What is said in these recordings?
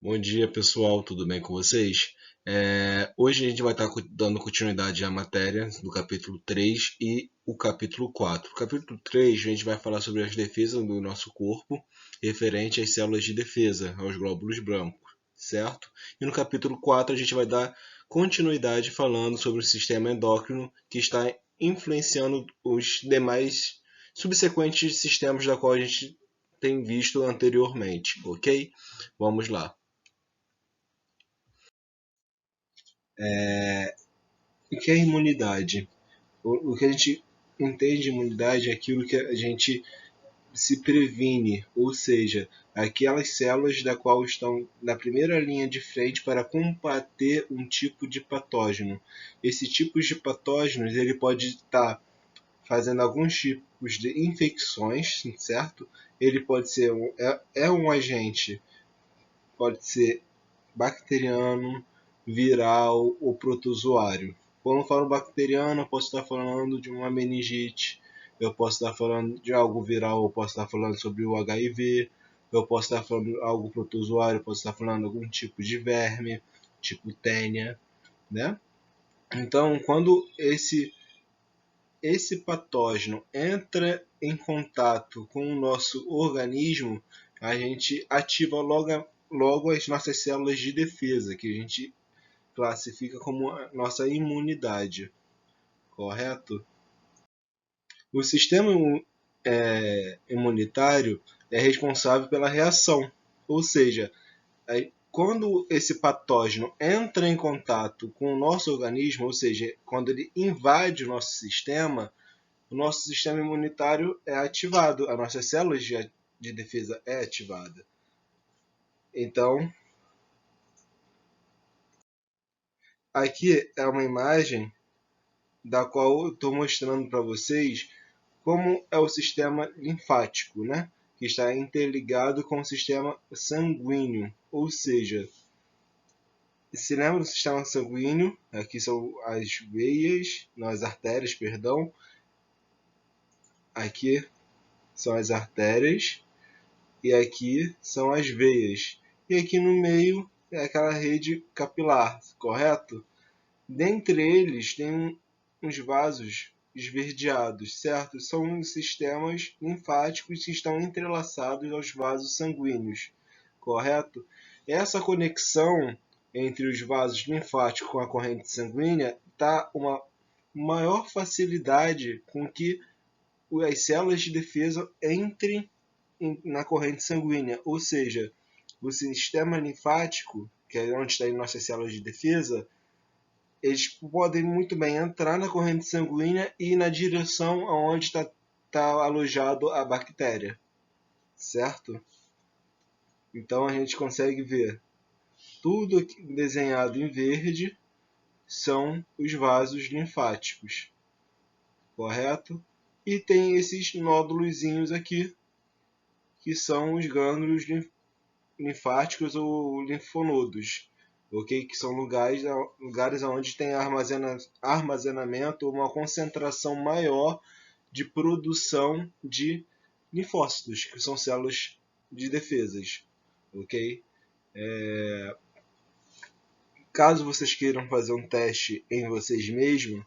Bom dia, pessoal, tudo bem com vocês? Hoje a gente vai estar dando continuidade à matéria do capítulo 3 e o capítulo 4. No capítulo 3 a gente vai falar sobre as defesas do nosso corpo, referente às células de defesa, aos glóbulos brancos, certo? E no capítulo 4 a gente vai dar continuidade falando sobre o sistema endócrino que está influenciando os demais subsequentes sistemas da qual a gente tem visto anteriormente, ok? Vamos lá. O que é imunidade? O que a gente entende de imunidade é aquilo que a gente se previne, ou seja, aquelas células da qual estão na primeira linha de frente para combater um tipo de patógeno. Esse tipo de patógenos ele pode estar fazendo alguns tipos de infecções, certo? Ele pode ser um agente, pode ser bacteriano, viral ou protozoário. Quando eu falo bacteriano, eu posso estar falando de uma meningite, eu posso estar falando de algo viral, eu posso estar falando sobre o HIV, eu posso estar falando de algo protozoário, eu posso estar falando de algum tipo de verme, tipo tênia, né? Então, quando esse patógeno entra em contato com o nosso organismo, a gente ativa logo as nossas células de defesa, que a gente classifica como a nossa imunidade, correto? O sistema imunitário é responsável pela reação, ou seja, quando esse patógeno entra em contato com o nosso organismo, ou seja, quando ele invade o nosso sistema imunitário é ativado, as nossas células de defesa é ativada. Então, aqui é uma imagem da qual eu estou mostrando para vocês como é o sistema linfático, né? Que está interligado com o sistema sanguíneo, ou seja, se lembra do sistema sanguíneo? Aqui são as veias, não, as artérias, perdão. Aqui são as artérias e aqui são as veias. E aqui no meio é aquela rede capilar, correto? Dentre eles tem uns vasos esverdeados, certo? São sistemas linfáticos que estão entrelaçados aos vasos sanguíneos, correto? Essa conexão entre os vasos linfáticos com a corrente sanguínea dá uma maior facilidade com que as células de defesa entrem na corrente sanguínea, ou seja, o sistema linfático, que é onde estão nossas células de defesa, eles podem muito bem entrar na corrente sanguínea e ir na direção aonde está alojado a bactéria, certo? Então a gente consegue ver tudo desenhado em verde são os vasos linfáticos, correto? E tem esses nódulozinhos aqui que são os gânglios linfáticos ou linfonodos, ok? Que são lugares onde tem armazenamento ou uma concentração maior de produção de linfócitos, que são células de defesas, ok? Caso vocês queiram fazer um teste em vocês mesmos,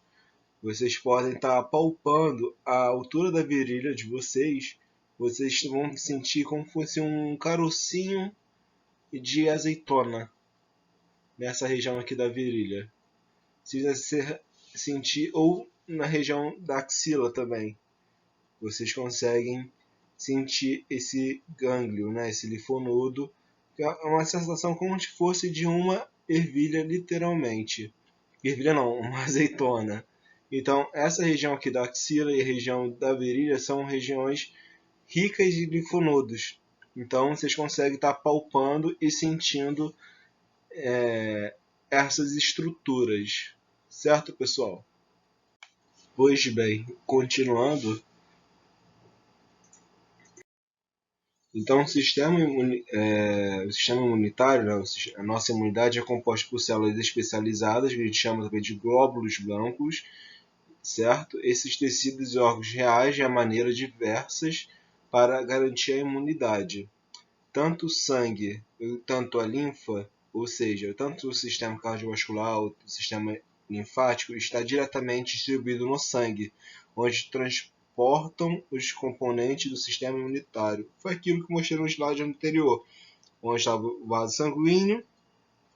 vocês podem estar palpando a altura da virilha de vocês. Vocês vão sentir como se fosse um carocinho de azeitona nessa região aqui da virilha. Se você sentir, ou na região da axila também, vocês conseguem sentir esse gânglio, né, esse linfonodo, que é uma sensação como se fosse de uma ervilha, literalmente. Ervilha não, uma azeitona. Então, essa região aqui da axila e a região da virilha são regiões ricas de linfonodos. Então, vocês conseguem estar palpando e sentindo essas estruturas. Certo, pessoal? Pois bem, continuando. Então, o sistema imunitário, né, a nossa imunidade é composta por células especializadas, que a gente chama também de glóbulos brancos, certo? Esses tecidos e órgãos reagem a maneiras diversas para garantir a imunidade. tanto o sangue, tanto a linfa, ou seja, tanto o sistema cardiovascular, o sistema linfático, está diretamente distribuído no sangue, onde transportam os componentes do sistema imunitário. Foi aquilo que mostrei no slide anterior, onde estava o vaso sanguíneo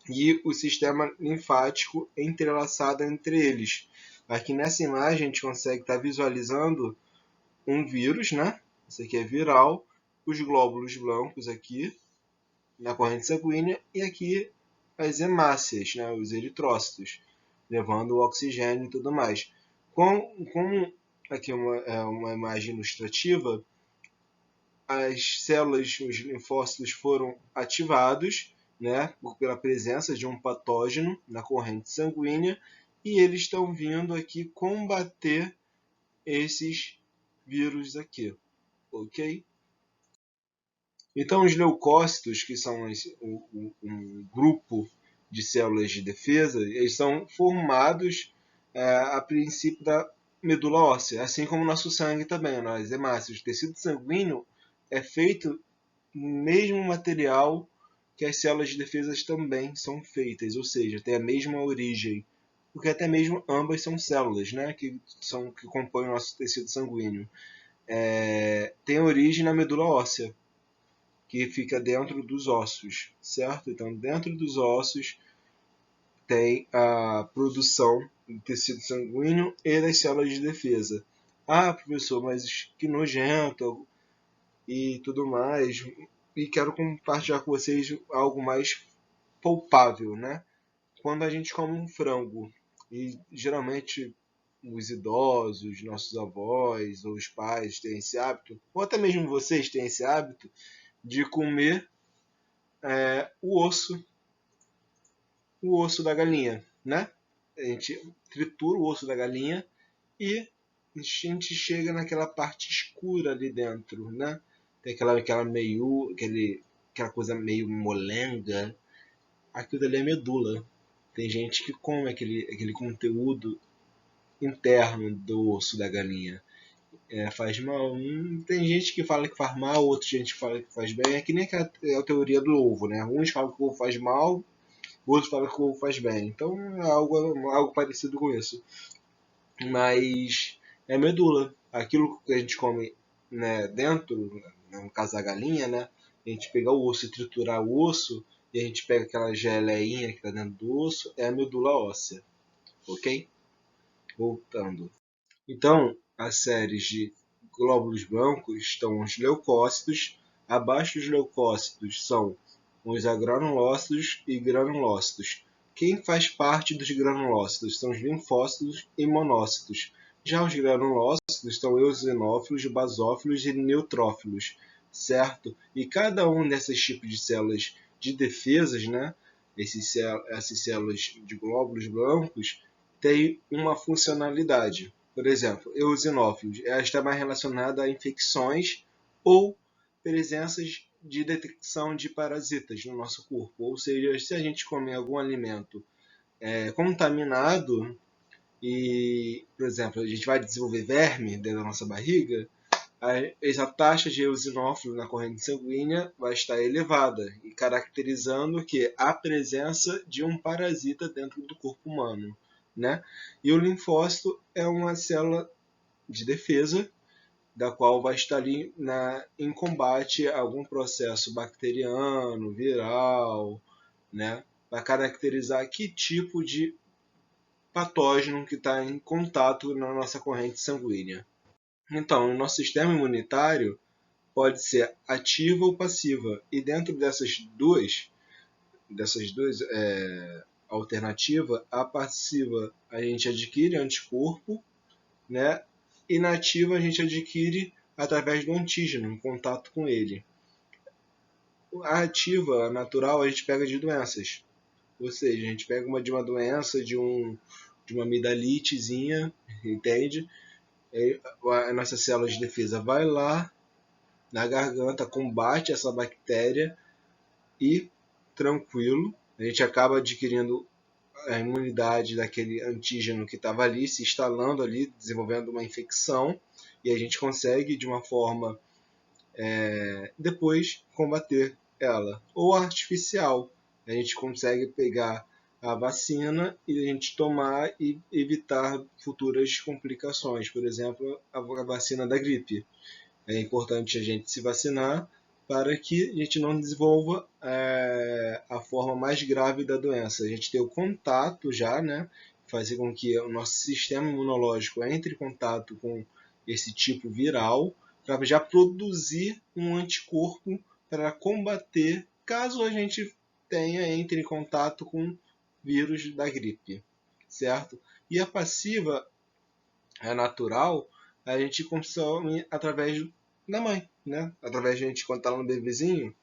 e o sistema linfático entrelaçado entre eles. Aqui nessa imagem a gente consegue estar visualizando um vírus, né? Esse aqui é viral, os glóbulos blancos aqui na corrente sanguínea e aqui as hemácias, né? Os eritrócitos, levando o oxigênio e tudo mais. Como aqui uma imagem ilustrativa, as células, os linfócitos foram ativados, né, pela presença de um patógeno na corrente sanguínea e eles estão vindo aqui combater esses vírus aqui, ok? Então, os leucócitos, que são um grupo de células de defesa, eles são formados a princípio da medula óssea, assim como o nosso sangue também, as hemácias. O tecido sanguíneo é feito no mesmo material que as células de defesa também são feitas, ou seja, tem a mesma origem, porque até mesmo ambas são células, né, que compõem o nosso tecido sanguíneo. Tem origem na medula óssea, que fica dentro dos ossos, certo? Então, dentro dos ossos tem a produção do tecido sanguíneo e das células de defesa. Ah, professor, mas que nojento e tudo mais. E quero compartilhar com vocês algo mais palpável, né? Quando a gente come um frango, e geralmente os idosos, nossos avós ou os pais têm esse hábito, ou até mesmo vocês têm esse hábito, de comer o osso da galinha, né? A gente tritura o osso da galinha e a gente chega naquela parte escura ali dentro, né? Tem aquela coisa meio molenga. Aquilo ali é medula. Tem gente que come aquele conteúdo interno do osso da galinha. Faz mal. Tem gente que fala que faz mal, outra gente fala que faz bem. É que nem a teoria do ovo, né? Uns falam que o ovo faz mal, outros falam que o ovo faz bem. Então é algo parecido com isso. Mas é medula. Aquilo que a gente come, né, dentro, no caso da galinha, né? A gente pegar o osso e triturar o osso, e a gente pega aquela geleinha que está dentro do osso, é a medula óssea. Ok? Voltando. Então, as séries de glóbulos brancos estão os leucócitos. Abaixo dos leucócitos são os agranulócitos e granulócitos. Quem faz parte dos granulócitos são os linfócitos e monócitos. Já os granulócitos são eosinófilos, basófilos e neutrófilos, certo? E cada um desses tipos de células de defesas, né? Essas células de glóbulos brancos, tem uma funcionalidade. Por exemplo, eosinófilos, ela está mais relacionada a infecções ou presenças de detecção de parasitas no nosso corpo. Ou seja, se a gente comer algum alimento contaminado e, por exemplo, a gente vai desenvolver verme dentro da nossa barriga, essa taxa de eosinófilo na corrente sanguínea vai estar elevada e caracterizando que a presença de um parasita dentro do corpo humano, né? E o linfócito é uma célula de defesa da qual vai estar ali em combate a algum processo bacteriano, viral, né? Para caracterizar que tipo de patógeno que está em contato na nossa corrente sanguínea. Então, o nosso sistema imunitário pode ser ativa ou passiva, e dentro dessas duas alternativas, a passiva a gente adquire anticorpo, né? E na ativa a gente adquire através do antígeno, em contato com ele. A ativa, a natural, a gente pega de doenças. Ou seja, a gente pega de uma doença, de uma amidalitezinha, entende? A nossa célula de defesa vai lá na garganta, combate essa bactéria e, tranquilo, a gente acaba adquirindo a imunidade daquele antígeno que estava ali, se instalando ali, desenvolvendo uma infecção, e a gente consegue, de uma forma, depois combater ela, ou artificial. A gente consegue pegar a vacina e a gente tomar e evitar futuras complicações, por exemplo, a vacina da gripe. É importante a gente se vacinar para que a gente não desenvolva a forma mais grave da doença. A gente ter o contato já, né? Fazer com que o nosso sistema imunológico entre em contato com esse tipo viral para já produzir um anticorpo para combater caso a gente entre em contato com vírus da gripe, certo? E a passiva, a natural, a gente consome através da mãe, né? Através de a gente, quando está lá no bebezinho,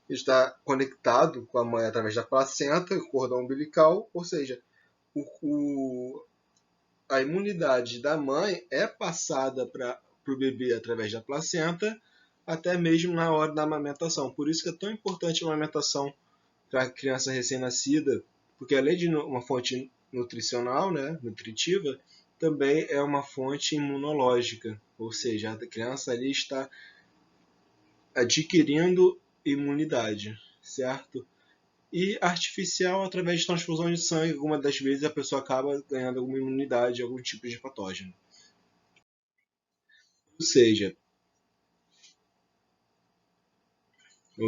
está conectado com a mãe através da placenta, cordão umbilical, ou seja, a imunidade da mãe é passada para o bebê através da placenta, até mesmo na hora da amamentação. Por isso que é tão importante a amamentação para a criança recém-nascida, porque além de uma fonte nutricional, né, nutritiva, também é uma fonte imunológica, ou seja, a criança ali está adquirindo imunidade, certo? E artificial através de transfusão de sangue, algumas das vezes a pessoa acaba ganhando alguma imunidade a algum tipo de patógeno. Ou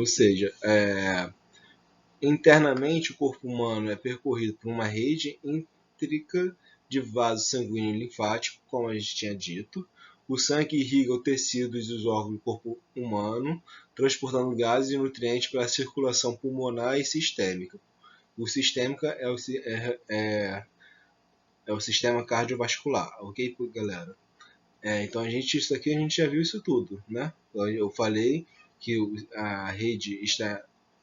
seja, internamente o corpo humano é percorrido por uma rede íntrica de vasos sanguíneo e linfático, como a gente tinha dito. O sangue irriga os tecidos e os órgãos do corpo humano, transportando gases e nutrientes para a circulação pulmonar e sistêmica. O sistêmica é o sistema cardiovascular, ok, galera? Então isso aqui a gente já viu isso tudo, né? Eu falei que a rede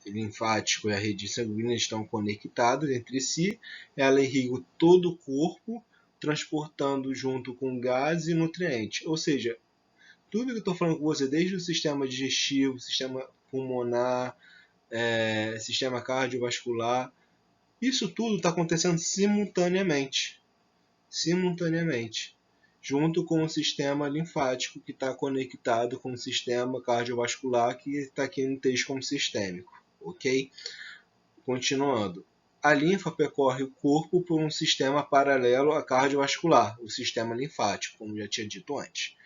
linfática e a rede sanguínea estão conectadas entre si. Ela irriga todo o corpo, transportando junto com gás e nutrientes. Ou seja, tudo que eu estou falando com você, desde o sistema digestivo, sistema pulmonar, sistema cardiovascular, isso tudo está acontecendo simultaneamente. Junto com o sistema linfático que está conectado com o sistema cardiovascular que está aqui no texto como sistêmico, ok? Continuando. A linfa percorre o corpo por um sistema paralelo a cardiovascular, o sistema linfático, como já tinha dito antes.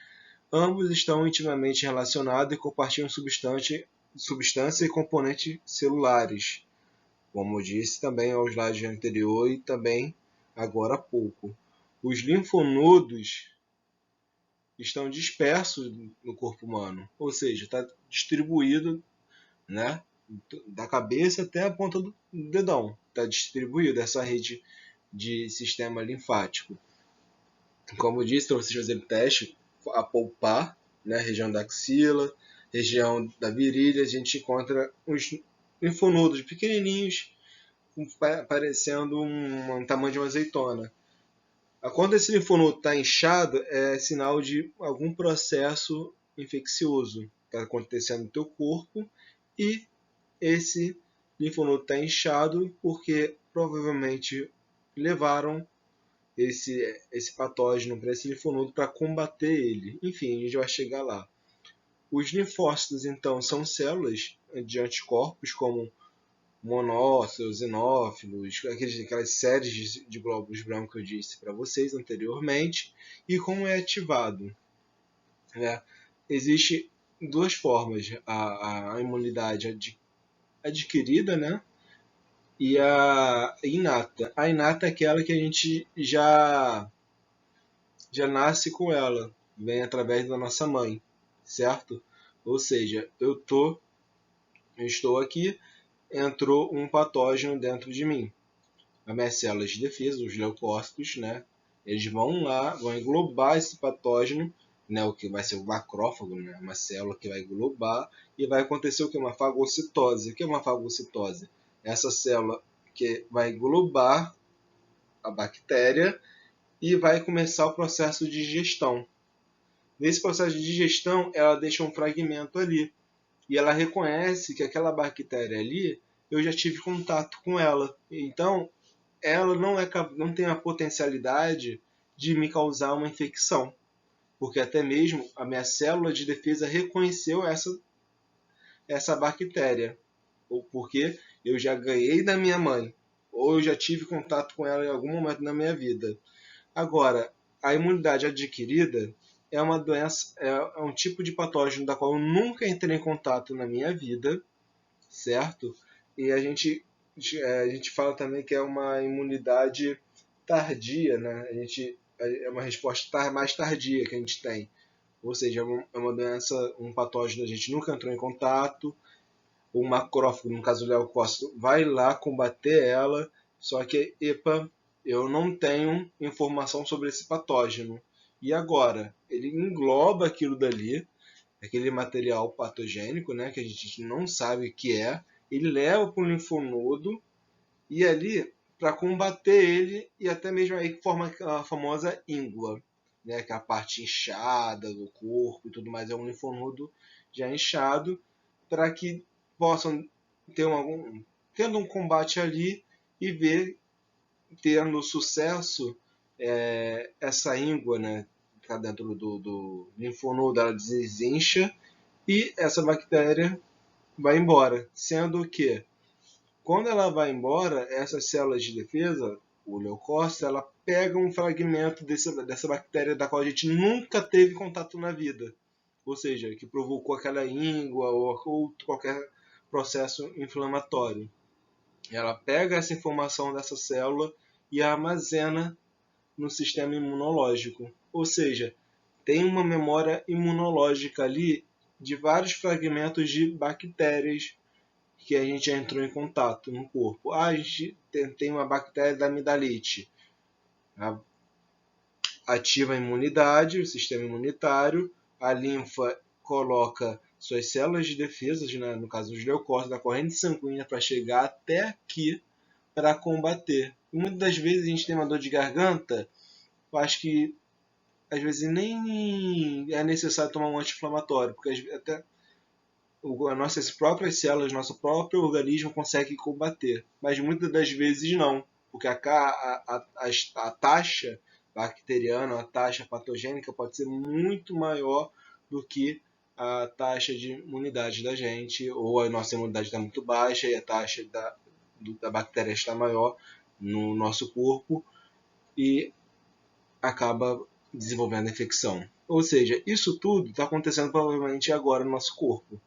Ambos estão intimamente relacionados e compartilham substância e componentes celulares, como eu disse também ao slide anterior e também agora há pouco. Os linfonodos estão dispersos no corpo humano, ou seja, está distribuído, né, da cabeça até a ponta do dedão, está distribuído essa rede de sistema linfático. Como eu disse, para vocês fazerem teste, a palpar, né, região da axila, região da virilha, a gente encontra os linfonodos pequenininhos, parecendo um tamanho de uma azeitona. Quando esse linfonodo está inchado, é sinal de algum processo infeccioso que está acontecendo no teu corpo, e esse linfonodo está inchado porque provavelmente levaram esse patógeno para esse linfonodo para combater ele. Enfim, a gente vai chegar lá. Os linfócitos, então, são células de anticorpos como monócitos, eosinófilos, aquelas séries de glóbulos brancos que eu disse para vocês anteriormente. E como é ativado? Existe duas formas: a imunidade adquirida, né? E a inata. A inata é aquela que a gente já nasce com ela, vem através da nossa mãe, certo? Ou seja, eu estou aqui, entrou um patógeno dentro de mim. As minhas células de defesa, os leucócitos, né? Eles vão lá, vão englobar esse patógeno, né? O que vai ser o macrófago, né? Uma célula que vai englobar, e vai acontecer o que? Uma fagocitose. O que é uma fagocitose? Essa célula que vai englobar a bactéria e vai começar o processo de digestão. Nesse processo de digestão, ela deixa um fragmento ali. E ela reconhece que aquela bactéria ali, eu já tive contato com ela. Então, ela não tem a potencialidade de me causar uma infecção. Porque até mesmo a minha célula de defesa reconheceu essa bactéria. ou porque eu já ganhei da minha mãe, ou eu já tive contato com ela em algum momento na minha vida. Agora, a imunidade adquirida é uma doença, é um tipo de patógeno da qual eu nunca entrei em contato na minha vida, certo? E a gente fala também que é uma imunidade tardia, né? É uma resposta mais tardia que a gente tem. Ou seja, é uma doença, um patógeno que a gente nunca entrou em contato. O macrófago, no caso do leucócito, vai lá combater ela, só que, epa, eu não tenho informação sobre esse patógeno. E agora? Ele engloba aquilo dali, aquele material patogênico, né, que a gente não sabe o que é, ele leva para o linfonodo e ali, para combater ele, e até mesmo aí que forma a famosa íngua, né, que é a parte inchada do corpo e tudo mais, é um linfonodo já inchado, para que possam ter tendo um combate ali e ver, tendo sucesso, essa íngua, né, que está dentro do linfonodo, ela desincha e essa bactéria vai embora, sendo que quando ela vai embora, essas células de defesa, o leucócito, ela pega um fragmento dessa bactéria da qual a gente nunca teve contato na vida, ou seja, que provocou aquela íngua ou qualquer processo inflamatório. Ela pega essa informação dessa célula e a armazena no sistema imunológico, ou seja, tem uma memória imunológica ali de vários fragmentos de bactérias que a gente já entrou em contato no corpo. A gente tem uma bactéria da amidalite, ativa a imunidade, o sistema imunitário, a linfa coloca suas células de defesa, né, no caso dos leucócitos, da corrente sanguínea para chegar até aqui para combater. E muitas das vezes a gente tem uma dor de garganta, eu acho que às vezes nem é necessário tomar um anti-inflamatório, porque até as nossas próprias células, nosso próprio organismo consegue combater, mas muitas das vezes não, porque a taxa bacteriana, a taxa patogênica pode ser muito maior do que a taxa de imunidade da gente, ou a nossa imunidade está muito baixa e a taxa da bactéria está maior no nosso corpo e acaba desenvolvendo a infecção. Ou seja, isso tudo está acontecendo provavelmente agora no nosso corpo.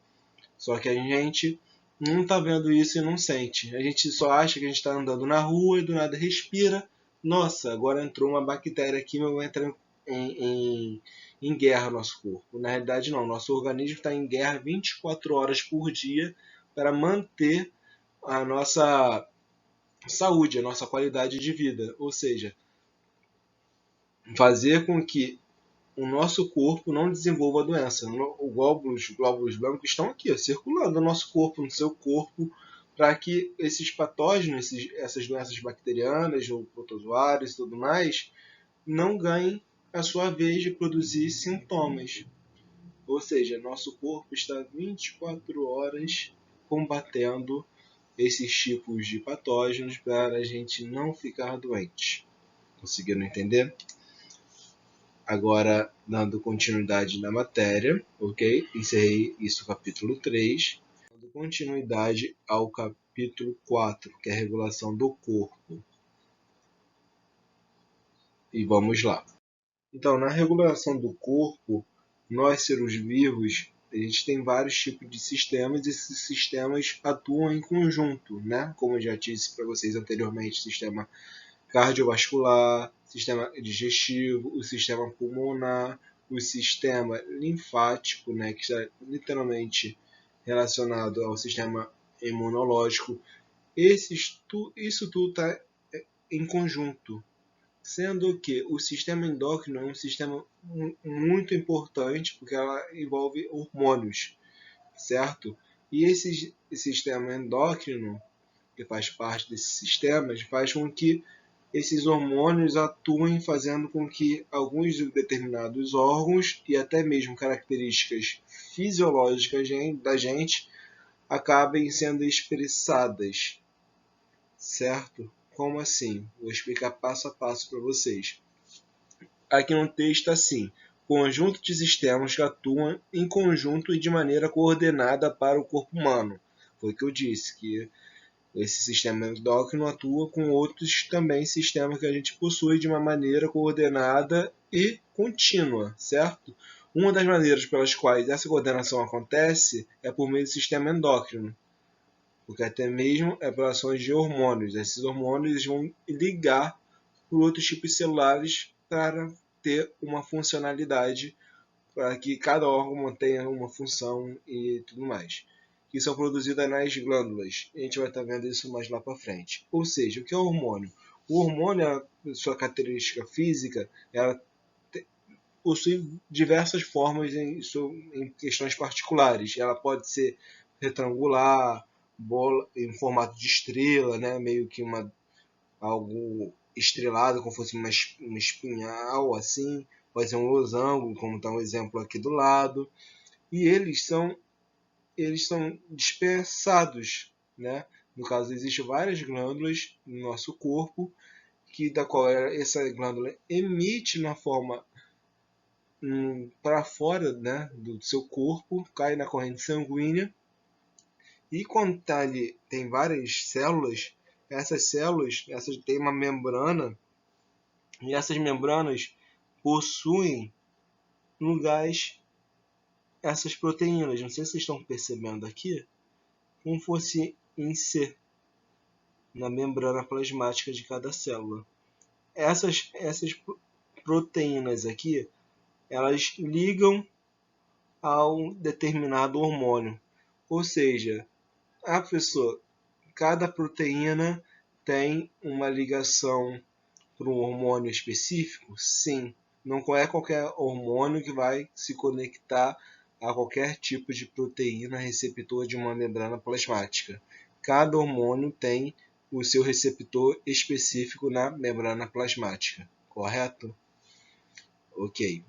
Só que a gente não está vendo isso e não sente. A gente só acha que a gente está andando na rua e do nada respira. Nossa, agora entrou uma bactéria aqui, eu vou entrar em guerra no nosso corpo. Na realidade, não. Nosso organismo está em guerra 24 horas por dia para manter a nossa saúde, a nossa qualidade de vida. Ou seja, fazer com que o nosso corpo não desenvolva a doença. Os glóbulos brancos estão aqui, ó, circulando no nosso corpo, no seu corpo, para que esses patógenos, essas doenças bacterianas ou protozoários e tudo mais, não ganhem a sua vez de produzir sintomas. Ou seja, nosso corpo está 24 horas combatendo esses tipos de patógenos para a gente não ficar doente. Conseguiram entender? Agora, dando continuidade na matéria, ok? Encerrei isso capítulo 3. Dando continuidade ao capítulo 4, que é a regulação do corpo. E vamos lá. Então, na regulação do corpo, nós seres vivos, a gente tem vários tipos de sistemas e esses sistemas atuam em conjunto, né? Como eu já disse para vocês anteriormente, sistema cardiovascular, sistema digestivo, o sistema pulmonar, o sistema linfático, né, que está literalmente relacionado ao sistema imunológico. Isso tudo está em conjunto, sendo que o sistema endócrino é um sistema muito importante porque ela envolve hormônios, certo? E esse sistema endócrino, que faz parte desses sistemas, faz com que esses hormônios atuem fazendo com que alguns determinados órgãos e até mesmo características fisiológicas da gente acabem sendo expressadas, certo? Como assim? Vou explicar passo a passo para vocês. Aqui no texto assim: conjunto de sistemas que atuam em conjunto e de maneira coordenada para o corpo humano, Foi o que eu disse, que esse sistema endócrino atua com outros também sistemas que a gente possui de uma maneira coordenada e contínua, certo? Uma das maneiras pelas quais essa coordenação acontece é por meio do sistema endócrino, porque até mesmo é por ações de hormônios. Esses hormônios vão ligar por outros tipos celulares para ter uma funcionalidade, para que cada órgão tenha uma função e tudo mais, que são produzidas nas glândulas. A gente vai estar vendo isso mais lá para frente. Ou seja, o que é o hormônio? O hormônio, sua característica física, ela possui diversas formas em questões particulares. Ela pode ser retangular, bola em formato de estrela, né? Meio que algo estrelado, como fosse uma espinhal, assim. Pode ser um losango, como está um exemplo aqui do lado. E eles são dispersados, né? No caso, existem várias glândulas no nosso corpo, da qual essa glândula emite na forma para fora, né, do seu corpo, cai na corrente sanguínea. E quando tá ali, tem várias células, essas têm uma membrana, e essas membranas possuem no gás essas proteínas. Não sei se vocês estão percebendo aqui, como fosse em C, na membrana plasmática de cada célula. Essas proteínas aqui, elas ligam a um determinado hormônio. Ou seja, cada proteína tem uma ligação para um hormônio específico? Sim. Não é qualquer hormônio que vai se conectar a qualquer tipo de proteína receptor de uma membrana plasmática. Cada hormônio tem o seu receptor específico na membrana plasmática, correto? Ok.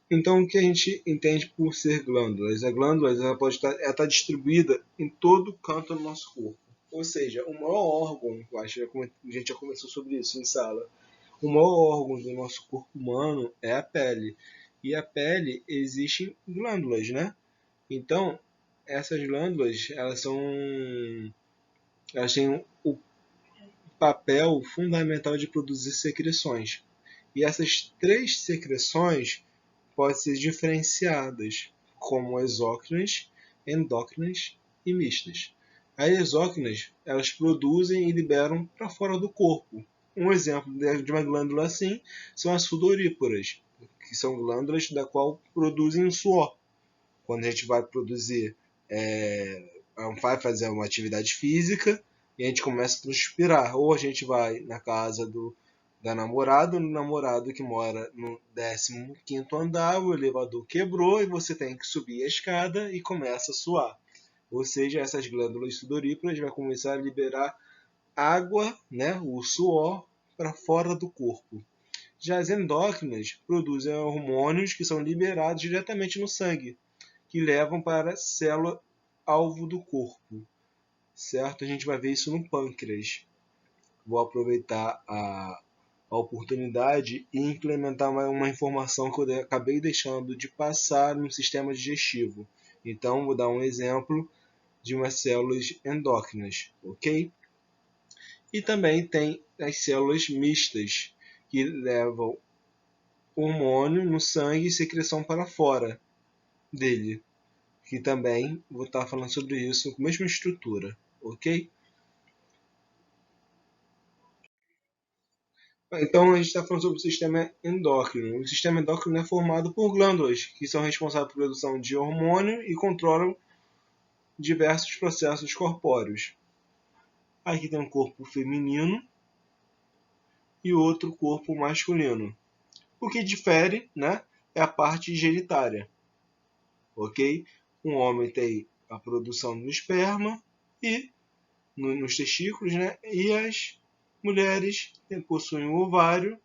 Então, o que a gente entende por ser glândulas? A glândula ela pode estar distribuída em todo canto do nosso corpo. Ou seja, o maior órgão, eu acho que a gente já conversou sobre isso em sala, o maior órgão do nosso corpo humano é a pele. E a pele existem glândulas, né? Então, essas glândulas, elas têm o papel fundamental de produzir secreções. E essas três secreções podem ser diferenciadas como exócrinas, endócrinas e mistas. As exócrinas, elas produzem e liberam para fora do corpo. Um exemplo de uma glândula assim são as sudoríparas, que são glândulas da qual produzem o suor. Quando a gente vai produzir, vai fazer uma atividade física e a gente começa a transpirar. Ou a gente vai na casa da namorada, no namorado que mora no 15º andar, o elevador quebrou e você tem que subir a escada e começa a suar. Ou seja, essas glândulas sudoríparas vão começar a liberar água, né, o suor, para fora do corpo. Já as endócrinas produzem hormônios que são liberados diretamente no sangue, que levam para a célula alvo do corpo. Certo? A gente vai ver isso no pâncreas. Vou aproveitar a oportunidade e implementar uma informação que eu acabei deixando de passar no sistema digestivo. Então, vou dar um exemplo de umas células endócrinas, ok? E também tem as células mistas, que levam hormônio no sangue e secreção para fora dele, que também vou estar falando sobre isso com a mesma estrutura, ok? Então a gente está falando sobre o sistema endócrino. O sistema endócrino é formado por glândulas, que são responsáveis pela produção de hormônio e controlam diversos processos corpóreos. Aqui tem um corpo feminino e outro corpo masculino. O que difere, né, é a parte genitária. Ok? Um homem tem a produção do esperma e nos testículos, né, e as mulheres possuem o ovário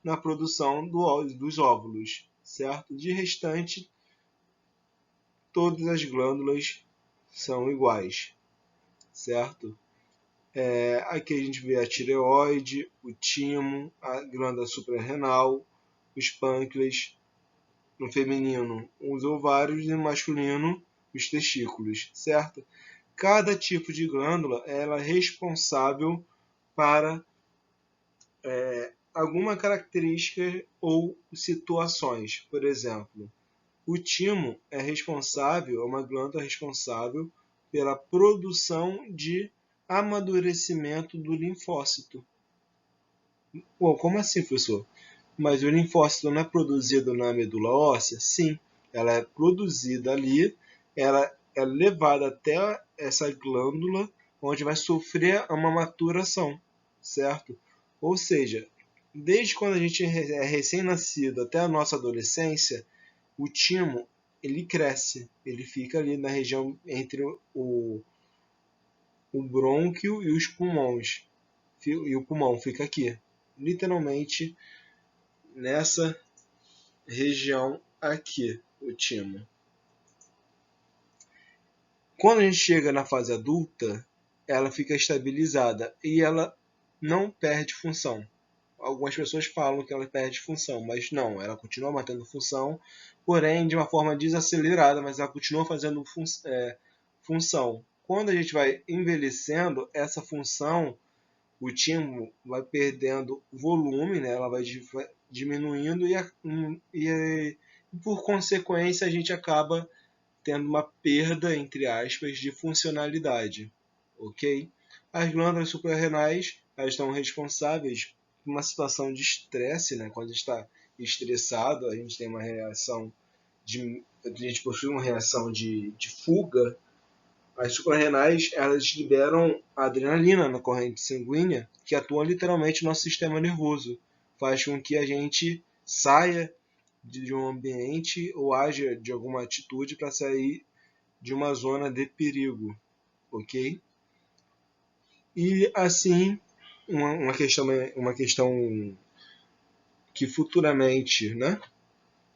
na produção dos óvulos, certo? De restante, todas as glândulas são iguais, certo? Aqui a gente vê a tireoide, o timo, a glândula suprarrenal, os pâncreas, no feminino os ovários e no masculino os testículos, certo? Cada tipo de glândula ela é responsável para alguma característica ou situações. Por exemplo, o timo é uma glândula responsável pela produção de amadurecimento do linfócito. Pô, como assim, professor? Mas o linfócito não é produzido na medula óssea? Sim, ela é produzida ali, ela é levada até essa glândula, onde vai sofrer uma maturação, certo? Ou seja, desde quando a gente é recém-nascido até a nossa adolescência, o timo ele cresce, ele fica ali na região entre o brônquio e os pulmões, e o pulmão fica aqui, literalmente nessa região aqui, o timo. Quando a gente chega na fase adulta, ela fica estabilizada e ela não perde função. Algumas pessoas falam que ela perde função, mas não, ela continua mantendo função, porém de uma forma desacelerada, mas ela continua fazendo função. Quando a gente vai envelhecendo, essa função, o timo vai perdendo volume, né? Ela vai diminuindo e por consequência a gente acaba tendo uma perda, entre aspas, de funcionalidade, ok? As glândulas suprarrenais elas estão responsáveis por uma situação de estresse, né? Quando a gente está estressado, a gente tem uma reação a gente possui uma reação de fuga. As suprarrenais elas liberam adrenalina na corrente sanguínea, que atua literalmente no nosso sistema nervoso, faz com que a gente saia de um ambiente ou haja de alguma atitude para sair de uma zona de perigo, ok? E assim, uma questão que futuramente, né,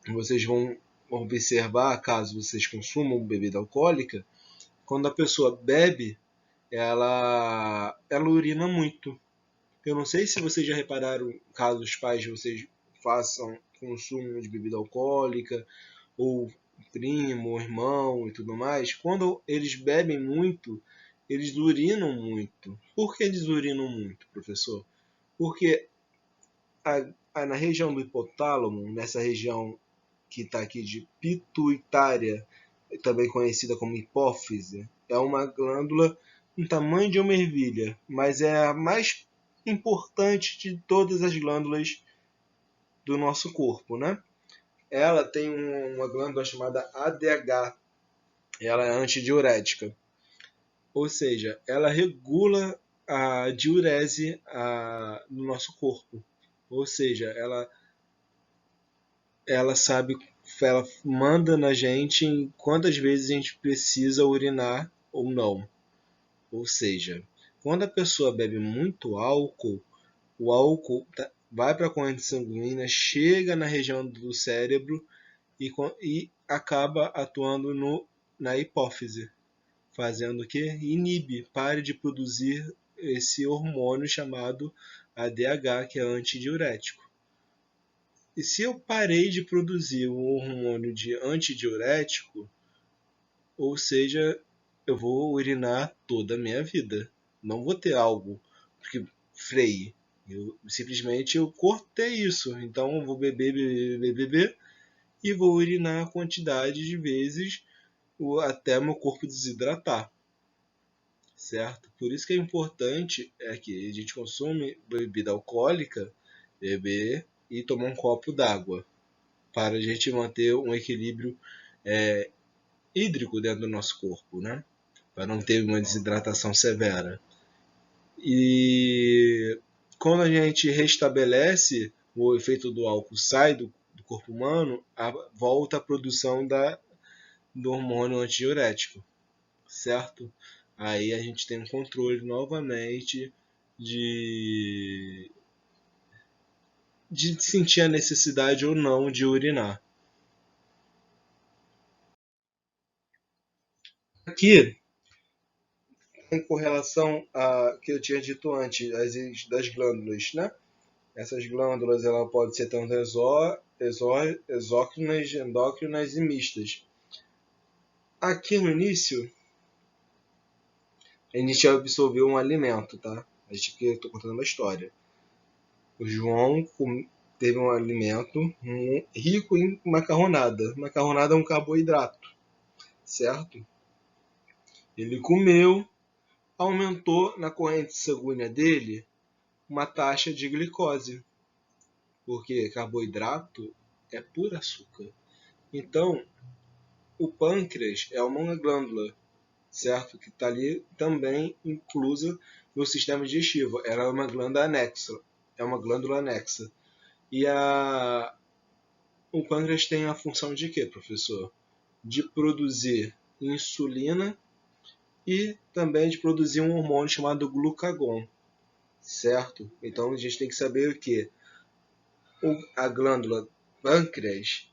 vocês vão observar, caso vocês consumam bebida alcoólica, quando a pessoa bebe, ela urina muito. Eu não sei se vocês já repararam, caso os pais de vocês façam consumo de bebida alcoólica, ou primo, irmão e tudo mais, quando eles bebem muito, eles urinam muito. Por que eles urinam muito, professor? Porque na região do hipotálamo, nessa região que está aqui de pituitária, também conhecida como hipófise, é uma glândula do tamanho de uma ervilha, mas é a mais importante de todas as glândulas do nosso corpo, né? Ela tem uma glândula chamada ADH, ela é antidiurética, ou seja, ela regula a diurese no nosso corpo, ou seja, ela sabe, ela manda na gente em quantas vezes a gente precisa urinar ou não. Ou seja, quando a pessoa bebe muito álcool, o álcool vai para a corrente sanguínea, chega na região do cérebro e acaba atuando na hipófise, fazendo que inibe, pare de produzir esse hormônio chamado ADH, que é antidiurético. E se eu parei de produzir o hormônio de antidiurético, ou seja, eu vou urinar toda a minha vida. Não vou ter algo que freie. Simplesmente eu cortei isso. Então eu vou beber e vou urinar a quantidade de vezes até meu corpo desidratar. Certo? Por isso que é importante que a gente consome bebida alcoólica, beber e tomar um copo d'água, para a gente manter um equilíbrio hídrico dentro do nosso corpo, né? Para não ter uma desidratação severa. E quando a gente restabelece, o efeito do álcool sai do corpo humano, volta a produção do hormônio antidiurético, certo? Aí a gente tem um controle novamente de sentir a necessidade ou não de urinar. Aqui, com relação a que eu tinha dito antes, das glândulas, né? Essas glândulas ela pode ser tanto exócrinas, endócrinas e mistas. aqui no início, a gente absorveu um alimento, tá? A gente que eu tô contando uma história. O João teve um alimento rico em macarronada. Macarronada é um carboidrato, certo? Ele comeu, aumentou na corrente sanguínea dele uma taxa de glicose, porque carboidrato é puro açúcar. Então, o pâncreas é uma glândula, certo? Que está ali também inclusa no sistema digestivo. Ela é uma glândula anexa. É uma glândula anexa. E o pâncreas tem a função de quê, professor? De produzir insulina e também de produzir um hormônio chamado glucagon, certo? Então a gente tem que saber o que? A glândula pâncreas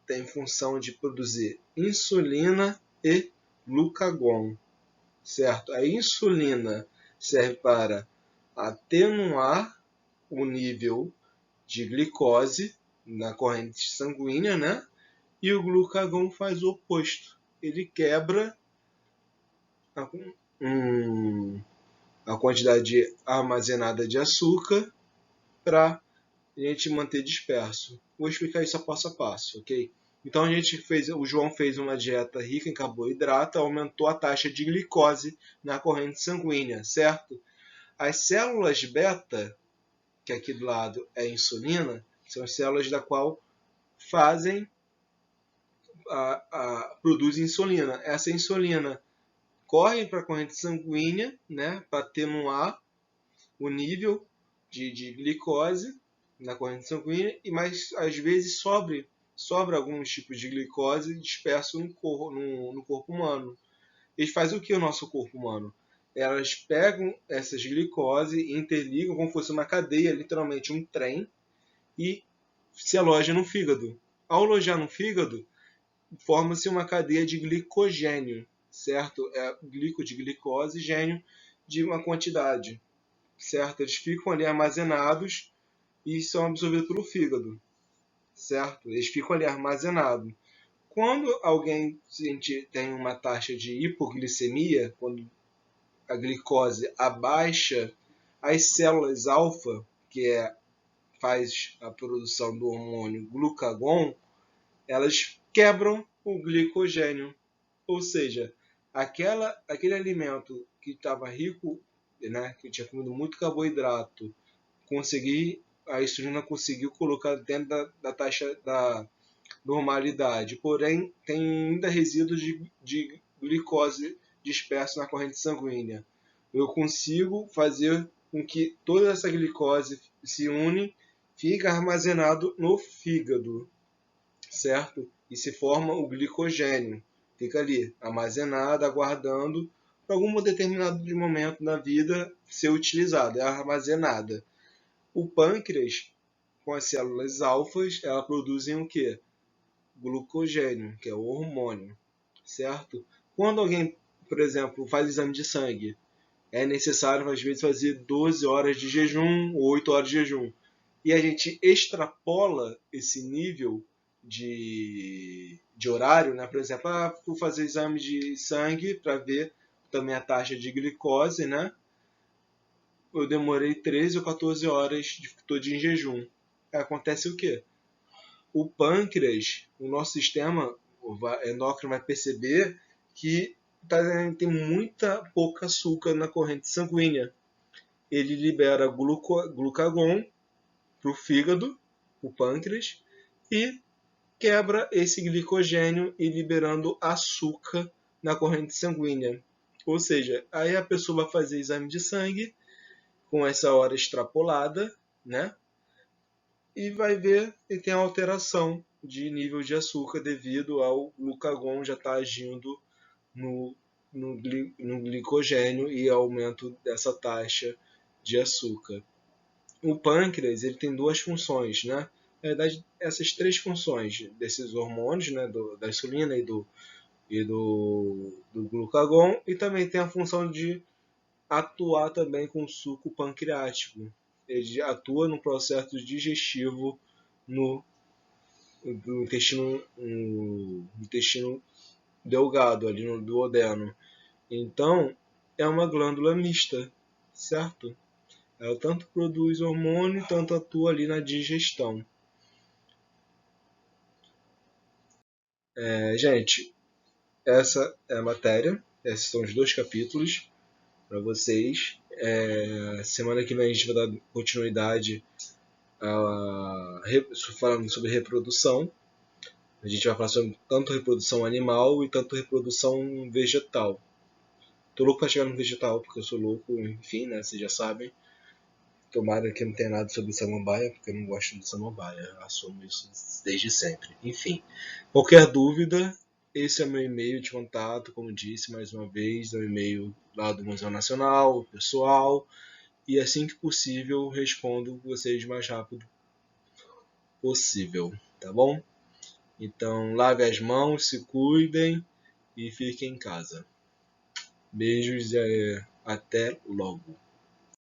tem função de produzir insulina e glucagon, certo? A insulina serve para atenuar o nível de glicose na corrente sanguínea, né? E o glucagon faz o oposto. Ele quebra a, a quantidade armazenada de açúcar para a gente manter disperso. Vou explicar isso passo a passo, ok? Então o João fez uma dieta rica em carboidrato, aumentou a taxa de glicose na corrente sanguínea, certo? As células beta, que aqui do lado é a insulina, são as células da qual fazem produzem insulina. Essa insulina corre para a corrente sanguínea, né, para atenuar o nível de glicose na corrente sanguínea, mas às vezes sobra alguns tipos de glicose disperso no corpo humano. Eles fazem o que o nosso corpo humano? Elas pegam essas glicose e interligam como se fosse uma cadeia, literalmente um trem, e se aloja no fígado. Ao alojar no fígado, forma-se uma cadeia de glicogênio, certo? É glico de glicose, gênio de uma quantidade, certo? Eles ficam ali armazenados e são absorvidos pelo fígado, certo? Eles ficam ali armazenados. Quando alguém tem uma taxa de hipoglicemia, quando a glicose abaixa, as células alfa, faz a produção do hormônio glucagon, elas quebram o glicogênio. Ou seja, aquele alimento que estava rico, né, que tinha comido muito carboidrato, a insulina conseguiu colocar dentro da taxa da normalidade, porém tem ainda resíduos de glicose disperso na corrente sanguínea. Eu consigo fazer com que toda essa glicose se une, fica armazenado no fígado, certo? E se forma o glicogênio. Fica ali, armazenado, aguardando para algum determinado momento na vida ser utilizada, é armazenada. O pâncreas, com as células alfas, elas produzem o quê? Glucogênio, que é o hormônio, certo? Quando alguém, por exemplo, faz exame de sangue, é necessário, às vezes, fazer 12 horas de jejum ou 8 horas de jejum. E a gente extrapola esse nível de horário, né? Por exemplo, vou fazer exame de sangue para ver também a taxa de glicose, né? Eu demorei 13 ou 14 horas, estou em jejum. Acontece o quê? O pâncreas, o nosso sistema endócrino vai perceber que tem muita pouca açúcar na corrente sanguínea. Ele libera glucagon para o fígado, o pâncreas, e quebra esse glicogênio e liberando açúcar na corrente sanguínea. Ou seja, aí a pessoa vai fazer exame de sangue com essa hora extrapolada, né? E vai ver que tem alteração de nível de açúcar devido ao glucagon já estar agindo no glicogênio e aumento dessa taxa de açúcar. O pâncreas ele tem duas funções, né? Na verdade, essas três funções desses hormônios, né, da insulina e do glucagon, e também tem a função de atuar também com o suco pancreático. Ele atua no processo digestivo no intestino delgado ali no duodeno. Então, é uma glândula mista, certo? Ela tanto produz hormônio, tanto atua ali na digestão. Gente, essa é a matéria. Esses são os 2 capítulos para vocês. Semana que vem a gente vai dar continuidade falando sobre reprodução. A gente vai falar sobre tanto reprodução animal e tanto reprodução vegetal. Tô louco para chegar no vegetal, porque eu sou louco, enfim, né? Vocês já sabem. Tomara que não tenha nada sobre samambaia, porque eu não gosto de samambaia. Eu assumo isso desde sempre. Enfim, qualquer dúvida, esse é meu e-mail de contato, como disse mais uma vez, é o e-mail lá do Museu Nacional, pessoal. E assim que possível, respondo vocês o mais rápido possível, tá bom? Então, lave as mãos, se cuidem e fiquem em casa. Beijos e até logo.